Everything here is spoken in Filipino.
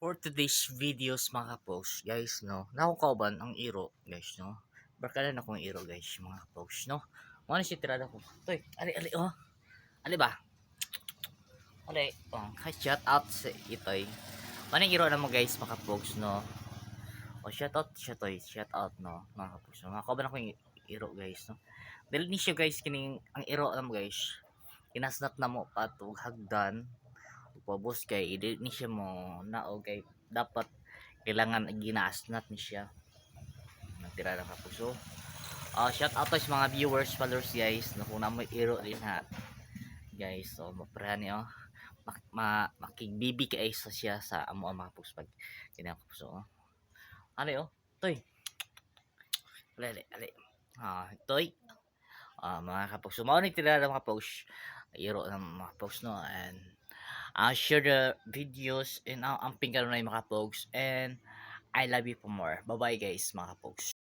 For today's videos mga post guys no, nakukauban ang iro guys no. Barkada na kong iro guys mga post no. Muna si tirada ko. Toy, ali oh. Ali ba? Ali. Oh, shout out sa itoy. Mana iro na mo guys mga post no. Oh, shout out siya toy, shout out no mga post. No? Nakauban ako yung iro guys no. Dahil ni siya guys kining ang iro na mo guys. Kinasnat na mo patug hagdan pabos kay hindi ni siya mo nao kay dapat kailangan ginaasnat ni siya natira lang kapuso. Shout out to sa mga viewers followers guys na kung namoy iro din ha guys, so maprahan niyo makigbibi kay sa siya sa amo ang mga puspag kinakapuso ano toy ali toy mga kapuso mao ni tira lang mga post iro ng mga post no, and share the videos and ang pinggan na yung mga posts, and I love you for more. Bye bye guys mga posts.